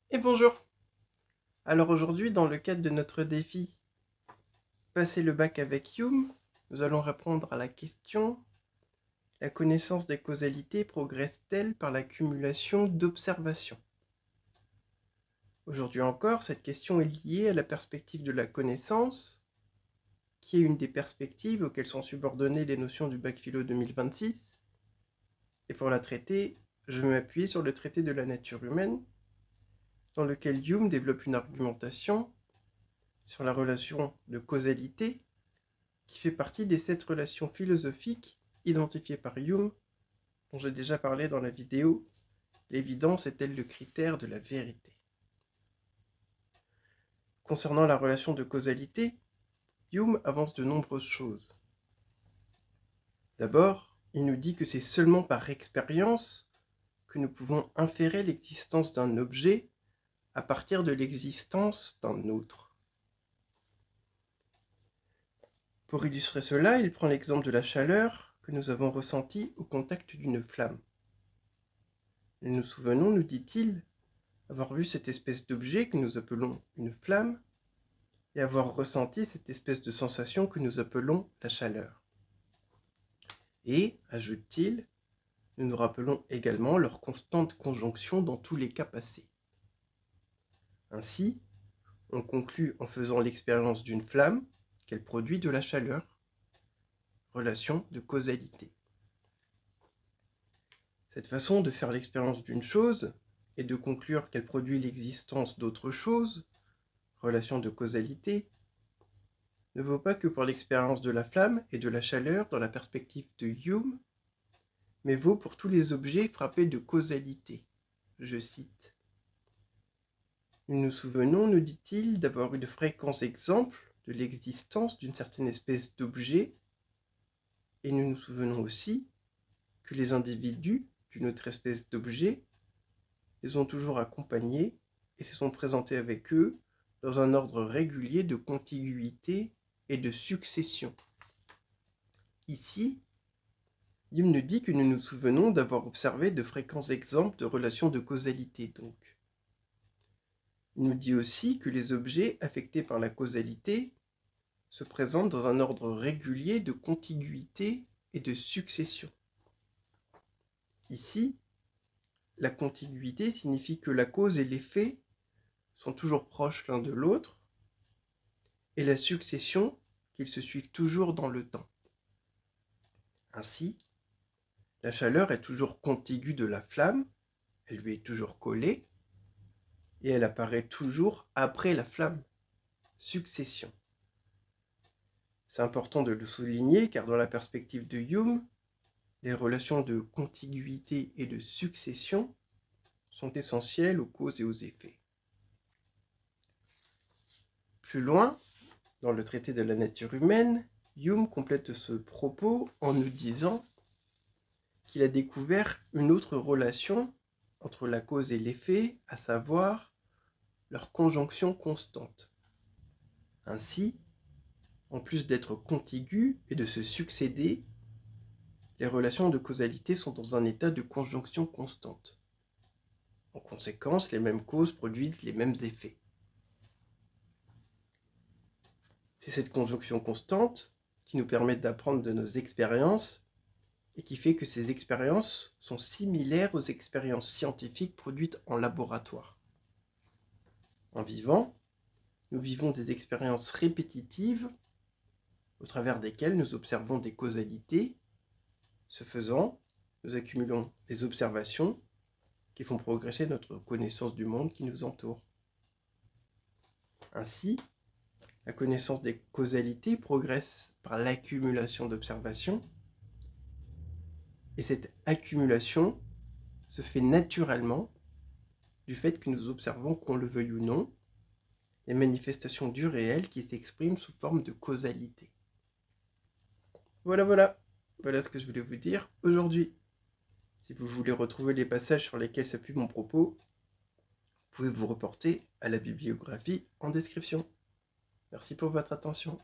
Et bonjour! Alors aujourd'hui, dans le cadre de notre défi Passer le bac avec Hume, nous allons répondre à la question: la connaissance des causalités progresse-t-elle par l'accumulation d'observations? Aujourd'hui encore, cette question est liée à la perspective de la connaissance, qui est une des perspectives auxquelles sont subordonnées les notions du bac philo 2026. Et pour la traiter, je vais m'appuyer sur le traité de la nature humaine, dans lequel Hume développe une argumentation sur la relation de causalité qui fait partie des 7 relations philosophiques identifiées par Hume, dont j'ai déjà parlé dans la vidéo « L'évidence est-elle le critère de la vérité ?» Concernant la relation de causalité, Hume avance de nombreuses choses. D'abord, il nous dit que c'est seulement par expérience que nous pouvons inférer l'existence d'un objet à partir de l'existence d'un autre. Pour illustrer cela, il prend l'exemple de la chaleur que nous avons ressentie au contact d'une flamme. Nous nous souvenons, nous dit-il, avoir vu cette espèce d'objet que nous appelons une flamme et avoir ressenti cette espèce de sensation que nous appelons la chaleur. Et, ajoute-t-il, nous nous rappelons également leur constante conjonction dans tous les cas passés. Ainsi, on conclut en faisant l'expérience d'une flamme qu'elle produit de la chaleur, relation de causalité. Cette façon de faire l'expérience d'une chose et de conclure qu'elle produit l'existence d'autre chose, relation de causalité, ne vaut pas que pour l'expérience de la flamme et de la chaleur dans la perspective de Hume, mais vaut pour tous les objets frappés de causalité. Je cite. Nous nous souvenons, nous dit-il, d'avoir eu de fréquents exemples de l'existence d'une certaine espèce d'objet, et nous nous souvenons aussi que les individus d'une autre espèce d'objet les ont toujours accompagnés et se sont présentés avec eux dans un ordre régulier de contiguïté et de succession. Ici, Hume nous dit que nous nous souvenons d'avoir observé de fréquents exemples de relations de causalité, donc. Il nous dit aussi que les objets affectés par la causalité se présentent dans un ordre régulier de contiguïté et de succession. Ici, la contiguïté signifie que la cause et l'effet sont toujours proches l'un de l'autre, et la succession qu'ils se suivent toujours dans le temps. Ainsi, la chaleur est toujours contiguë de la flamme, elle lui est toujours collée, et elle apparaît toujours après la flamme. Succession. C'est important de le souligner car dans la perspective de Hume, les relations de contiguïté et de succession sont essentielles aux causes et aux effets. Plus loin, dans le traité de la nature humaine, Hume complète ce propos en nous disant qu'il a découvert une autre relation entre la cause et l'effet, à savoir leur conjonction constante. Ainsi, en plus d'être contiguës et de se succéder, les relations de causalité sont dans un état de conjonction constante. En conséquence, les mêmes causes produisent les mêmes effets. C'est cette conjonction constante qui nous permet d'apprendre de nos expériences et qui fait que ces expériences sont similaires aux expériences scientifiques produites en laboratoire. En vivant, nous vivons des expériences répétitives au travers desquelles nous observons des causalités. Ce faisant, nous accumulons des observations qui font progresser notre connaissance du monde qui nous entoure. Ainsi, la connaissance des causalités progresse par l'accumulation d'observations, et cette accumulation se fait naturellement du fait que nous observons, qu'on le veuille ou non, les manifestations du réel qui s'expriment sous forme de causalité. Voilà ce que je voulais vous dire aujourd'hui. Si vous voulez retrouver les passages sur lesquels s'appuie mon propos, vous pouvez vous reporter à la bibliographie en description. Merci pour votre attention.